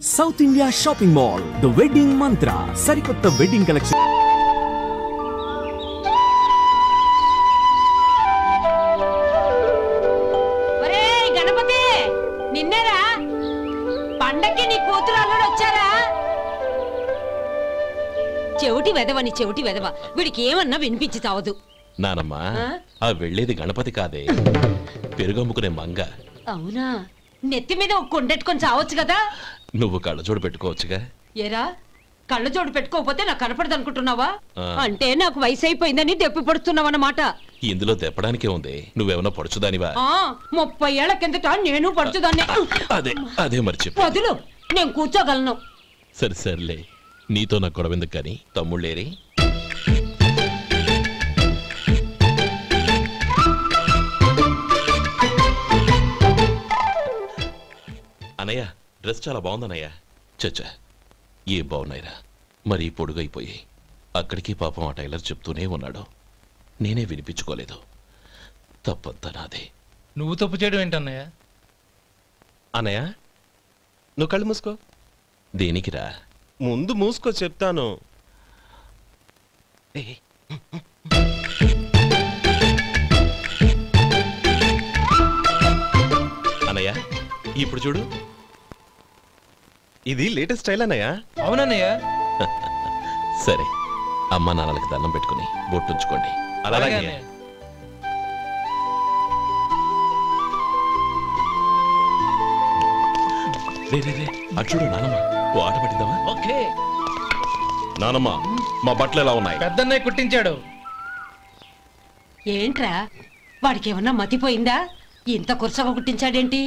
South India Shopping Mall, The Wedding Mantra, Sarikotta Wedding Collection. ఒరేయ్ గణపతి నిన్నేరా పండక్కి నీ కూతురు అల్లుడు వచ్చారా? చెవిటి వెదవ వీడికి ఏమన్నా వినిపించి చావదు. నానమ్మా ఆ వెళ్ళేది గణపతి కాదే, పెరుగమ్ముకునే మంగ. అవునా? నెత్తి మీద ఒక కొండెట్టుకొని చావచ్చు కదా. నువ్వు కళ్ళజోడు పెట్టుకోవచ్చుగా. ఏరా కళ్ళజోడు పెట్టుకోకపోతే నాకు కనపడదు అనుకుంటున్నావా? అంటే నాకు వయసు అయిపోయిందని దెప్పి పడుతున్నావన్నమాట. ఇందులో తెప్పడానికే ఉంది. నువ్వేమన్నా పడుచుదానివా? 30 ఏళ్ల కిందట నేను పడుచుదాన్ని. అదే మరి చెప్పు. వదులు, నేను కూర్చోగలను. సరే సర్లే, నీతో నాకు గొడవ ఎందుకు కానీ. తమ్ముళ్ళేరి? అనయ్య డ్రెస్ చాలా బాగుందన్నయ్య. చచ్చా ఏ బాగున్నాయిరా, మరీ పొడుగైపోయి. అక్కడికి పాపం ఆ టైలర్ చెప్తూనే ఉన్నాడు, నేనే వినిపించుకోలేదు. తప్పంతా నాదే. నువ్వు తప్పు చేయడం ఏంటన్నయ్య? అన్నయ్య నువ్వు కళ్ళు మూసుకో. దేనికిరా? ముందు మూసుకో చెప్తాను. అన్నయ్య ఇప్పుడు చూడు, ఇది లేటెస్ట్ స్టైల్ అన్నయ్య. అవునన్నయ్య. సరే అమ్మా నాన్నలకి దండం పెట్టుకుని బొట్టుంచుకోండి. అలాగే అటు చూడు నానమ్మ, ఓ ఆట పట్టిద్దామా? ఓకే నానమ్మ మా బట్టలు ఎలా ఉన్నాయి? పెద్దన్నయ్య కుట్టించాడు. ఏంట్రా వాడికి ఏమన్నా మతిపోయిందా? ఇంత కుర్చగా కుట్టించాడేంటి?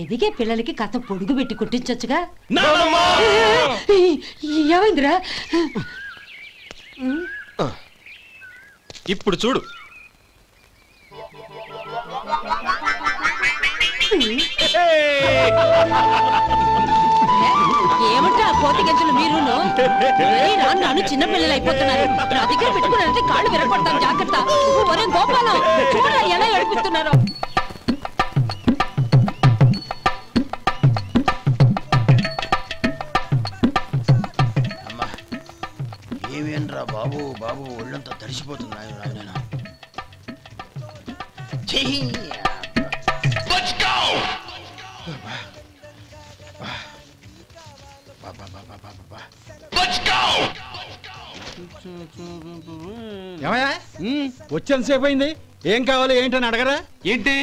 ఎదిగే పిల్లలకి కథ పొడుగు పెట్టి కుట్టించొచ్చుగా. ఏమైందిరా? ఇప్పుడు చూడు. ఏమంటా కోతి గంజలు మీరు? నన్ను చిన్న పిల్లలు అయిపోతున్నారు. నా దగ్గర పెట్టుకున్నారంటే కాళ్ళు విరగొడతాను, జాగ్రత్త. ఒరే గోపాలం, చూడరా ఎలా ఏడిపిస్తున్నారో. ఏమేంట్రా బాబు బాబు ఒళ్ళంతా తడిసిపోతుంది. వచ్చేంతసేపు అయింది, ఏం కావాలి ఏంటని అడగరా? ఏంటి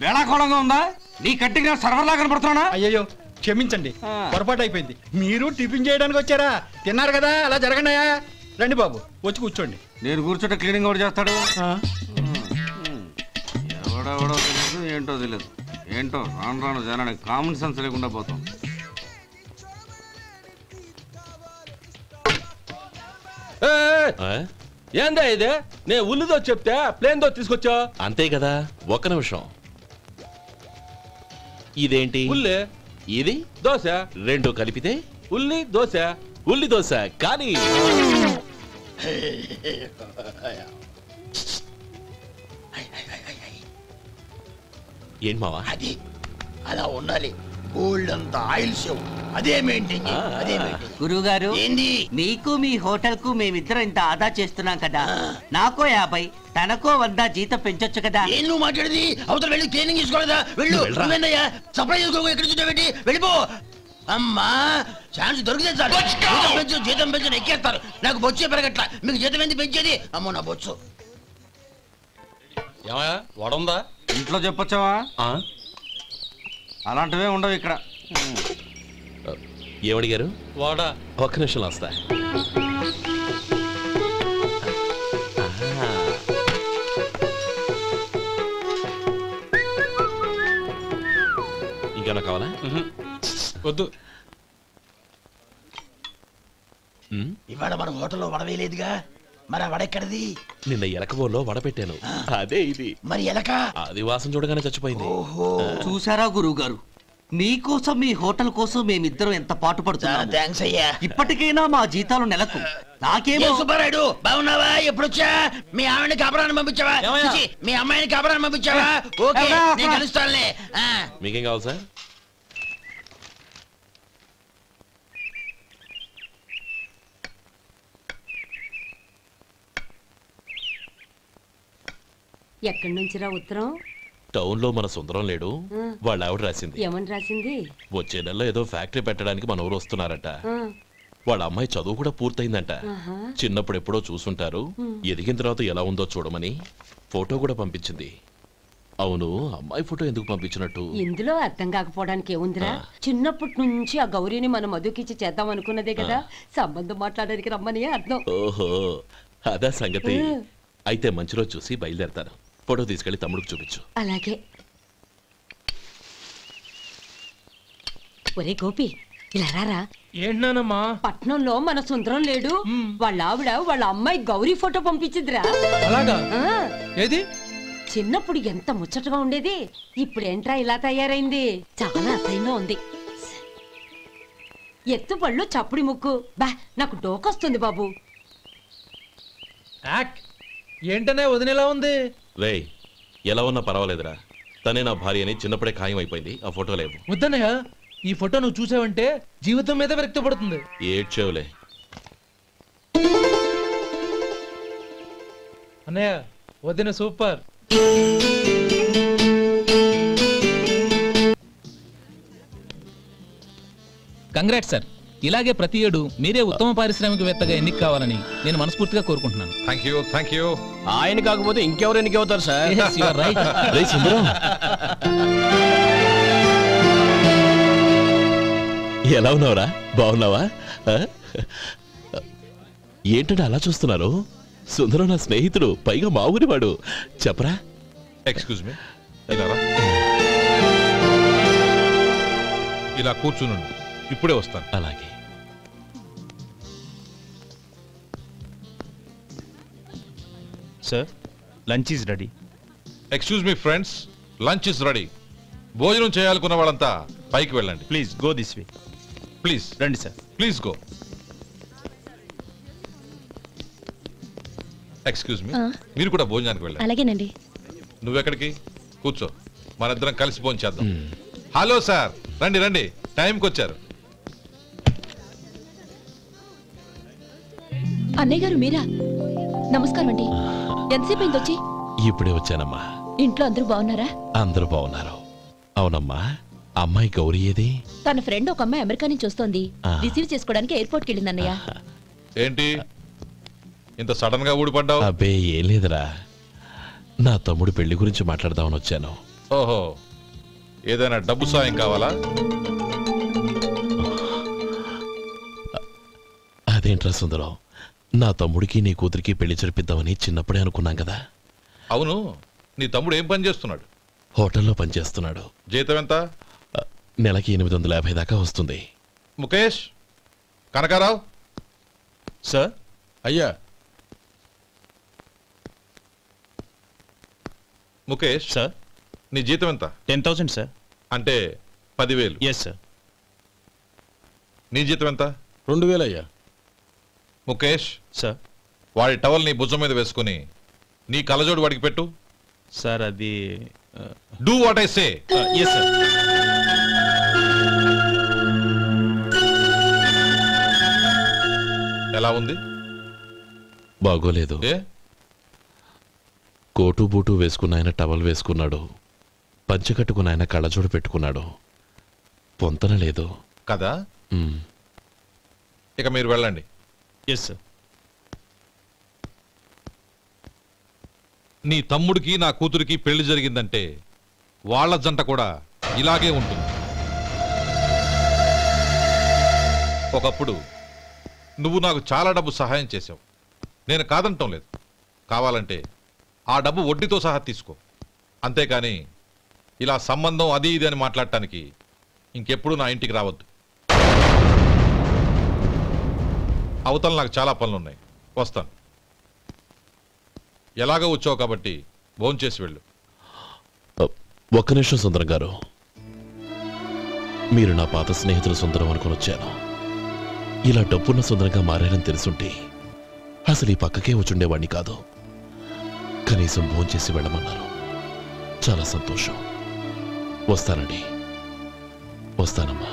వేళాకోళంగా ఉందా? నీ కట్టిగా సర్వర్లా కనపడుతున్నా? అయ్యయ్యో క్షమించండి, పొరపాటు అయిపోయింది. మీరు టిఫిన్ చేయడానికి వచ్చారా? తిన్నారు కదా, అలా జరగండియా. రండి బాబు, వచ్చి కూర్చోండి. నేను కూర్చుంటే క్లీనింగ్ కూడా చేస్తాడు. ఎవడెవడో తెలియదు, ఏంటో తెలియదు. ఏంటో రాను రాను జనానికి కామన్ సెన్స్ లేకుండా పోతాం. ఏందా ఇదే? నేను ఉల్లిదో చెప్తే ప్లేన్ దో తీసుకొచ్చా. అంతే కదా. ఒక్క నిమిషం. ఇదేంటి? ఉల్లి. ఇది దోశ. రెండు కలిపితే ఉల్లి దోశ. ఉల్లి దోశ. కానీ ఏంటి మావా? అది అలా ఉండాలి. గోల్డ్ అంత ఆయిల్ షో అదే మెయింటైన్ అదే మెయింటైన్. గురువుగారు, ఏంది? మీకు మీ హోటల్ కు మేమిద్దరం ఇంత ఆదా చేస్తున్నాం కదా, నాకో 50 తనకో 100 జీతం పెంచొచ్చు కదా. ఏం నువ్వు మాట్లాడేది? అవతల వెళ్ళి ట్రైనింగ్ తీసుకోలేదా? వెళ్ళు. నువ్వేందయ్యా సప్లై చేసుకో, ఎక్కడ చూసా పెట్టి వెళ్ళిపో. అమ్మా ఛాన్స్ దొరికితే చాలు. జీతం పెంచు ఎక్కేస్తారు. నాకు బొచ్చే పెరగట్ల. మీకు జీతం ఎందుకు పెంచేది? అమ్మో నా బొచ్చు. ఏమయ్యా వడుందా? ఇంట్లో చెప్పొచ్చావా? అలాంటివే ఉండవు ఇక్కడ. ఏమడిగారు? వాడా. ఒక్క నిమిషంలో వస్తా. ఇంకేమన్నా కావాలా? వద్దు. ఇవాళ మన హోటల్లో వడవేయలేదుగా, మరి ఆ వడెక్కడిది? నిన్న ఎలకబోల్లో వడపెట్టాను, అదే ఇది. మరి ఎలక? అది వాసన చూడగానే చచ్చిపోయింది. చూసారా గురువు గారు, మీకోసం మీ హోటల్ కోసం మేమిద్దరం ఎంత పాటు పడుతున్నాము. థాంక్స్ అయ్యా. ఇప్పటికైనా మా జీతాలు నెలకు నాకేమో. సుబ్బారాయుడు బాగున్నావా? ఎప్పుడొచ్చా? మీ ఆవిడని కాపురాన్ని పంపించావా? మీ అమ్మాయిని కాపురాన్ని పంపించావా? ఓకే నేను కలుస్తానులే. మీకేం కావాలి సార్? ఎక్కడి నుంచిరా ఉత్తరం? టౌన్ లో మన సుందరం లేడు, వాళ్ళ ఆవిడ రాసింది. ఏమని రాసింది? వచ్చే నెలలో ఏదో ఫ్యాక్టరీ పెట్టడానికి మన ఊరు వస్తున్నారట. వాళ్ళ అమ్మాయి చదువు కూడా పూర్తయిందంట. చిన్నప్పుడు ఎప్పుడో చూసుంటారు, ఎదిగిన తర్వాత ఎలా ఉందో చూడమని ఫోటో కూడా పంపించింది. అవును, అమ్మాయి ఫోటో ఎందుకు పంపించినట్టు? ఇందులో అర్థం కాకపోవడానికి ఏముందిరా, చిన్నప్పటి నుంచి ఆ గౌరీని మనం మధుకిచ్చి చేద్దాం అనుకున్నదే కదా, సంబంధం మాట్లాడడానికి రమ్మని అర్థం. ఓహో, అదా సంగతి. అయితే మంచి రోజు చూసి బయలుదేరతాను. ఫోటో తీసుకెళ్లి తమ్ముడికి చూపించు. అలాగే. ఒరే గోపి, ఇలా రారా. ఏంటన్నానమ్మా? పట్నంలో మన సుందరం లేడు, వాళ్ళ ఆవిడ వాళ్ళ అమ్మాయి గౌరీ ఫోటో పంపించిందిరా. అలాగా? ఏది? చిన్నప్పుడు ఎంత ముచ్చటగా ఉండేది, ఇప్పుడేంట్రా ఇలా తయారైంది? చాలా అసహ్యంగా ఉంది. ఎత్తు పళ్ళు చప్పుడి ముక్కు, బా నాకు డోకొస్తుంది బాబు. ఏంటనే వదినేలా ఉంది? రే, ఎలా ఉన్నా పర్వాలేదురా, తనే నా భార్య అని చిన్నప్పుడే ఖాయం అయిపోయింది. ఆ ఫోటో లేవు. వద్దన్నయ్య, ఈ ఫోటో నువ్వు చూసావంటే జీవితం మీద విరక్తి పడుతుంది. ఏడ్చేవులే. అన్నయ్య, వదిన సూపర్. Congrats sir. ఇలాగే ప్రతి ఏడు మీరే ఉత్తమ పారిశ్రామికవేత్తగా ఎన్నిక కావాలని నేను మనస్ఫూర్తిగా కోరుకుంటున్నాను. Thank you. ఆయన కాకపోతే ఇంకెవరు ఎన్నిక అవుతారు sir? Yes, you are right. రే సుందరం, ఎలా ఉన్నావురా? బాగున్నావా? ఏంటంటే అలా చూస్తున్నారు? సుందరం నా స్నేహితుడు, పైగా మా ఊరి వాడు. చెప్పరా? ఎక్స్క్యూజ్ మీ, ఇలా కూర్చుని ఇప్పుడే వస్తాను. అలాగే. Sir, lunch is ready. Excuse me friends, lunch is ready. భోజనం చేయాలనుకున్న వాళ్ళంతా పైకి వెళ్ళండి. Please go this way. Please రండి sir. Please go. Excuse me, మీరు కూడా భోజనానికి వెళ్ళండి. అలాగేనండి. నువ్వెక్కడికి? కూర్చో, మనిద్దరం కలిసి భోజనం చేద్దాం. హలో సార్, రండి రండి, టైంకి వచ్చారు. అన్నయ్య గారు మీరా? నమస్కారం అండి. ఎంతసేపు అయింది వచ్చి? ఇప్పుడే వచ్చానమ్మా. ఇంట్లో అందరూ బాగున్నారా? అందరూ బాగున్నారు. అవునమ్మా, అమ్మాయి గౌరీ ఏది? తన ఫ్రెండ్ ఒక అమ్మాయి అమెరికా నుంచి వస్తోంది, రిసీవ్ చేసుకోవడానికి ఎయిర్పోర్ట్ కి వెళ్ళింది అన్నయ్య. ఏంటి ఇంత సడన్ గా ఊడిపడ్డావు? అబ్బే ఏం లేదురా, నా తమ్ముడు పెళ్లి గురించి మాట్లాడదామని వచ్చాను. ఓహో, ఏదైనా డబ్బు సాయం కావాలా? అదేంట్రా సుందరం, నా తమ్ముడికి నీ కూతురికి పెళ్లి జరిపిద్దామని చిన్నప్పుడే అనుకున్నాం కదా. అవును, నీ తమ్ముడు ఏం పని చేస్తున్నాడు? హోటల్లో పనిచేస్తున్నాడు. జీతం ఎంత? నెలకి 850 దాకా వస్తుంది. ముఖేష్, కనకారావు. సార్. అయ్యా. ముఖేష్ సార్, నీ జీతం ఎంత? 10,000 సార్. అంటే 10,000. Yes sir. నీ జీతం ఎంత? 2,000 అయ్యా. ముఖేష్ సార్, వాడి టవల్ నీ భుజం మీద వేసుకుని నీ కలజోడు వాడికి పెట్టు. సార్ అది do what I say. Yes sir. ఎలా ఉంది? బాగోలేదు. కోటు బూటు వేసుకున్న ఆయన టవల్ వేసుకున్నాడు, పంచె కట్టుకున్న ఆయన కళ్ళజోడు పెట్టుకున్నాడు. పొంతన లేదు కదా. ఇక మీరు వెళ్ళండి. Yes sir. నీ తమ్ముడికి నా కూతురికి పెళ్లి జరిగిందంటే వాళ్ళ జంట కూడా ఇలాగే ఉంటుంది. ఒకప్పుడు నువ్వు నాకు చాలా డబ్బు సహాయం చేసావు, నేను కాదంటం లేదు. కావాలంటే ఆ డబ్బు వడ్డీతో సహా తీసుకో. అంతేకాని ఇలా సంబంధం అది ఇది అని మాట్లాడటానికి ఇంకెప్పుడు నా ఇంటికి రావద్దు. అవతల నాకు చాలా పనులున్నాయి, వస్తాను. ఎలాగో వచ్చావు కాబట్టి భోంచేసి వెళ్ళు. ఒక్క నిమిషం సుందరం గారు, మీరు నా పాత స్నేహితులు సుందరం అనుకుని వచ్చాను. ఇలా డబ్బున్న సుందరంగా మారారని తెలుసుంటే అసలు ఈ పక్కకే వచ్చుండేవాడిని కాదు. కనీసం భోంచేసి వెళ్ళమన్నారు, చాలా సంతోషం. వస్తానండి, వస్తానమ్మా.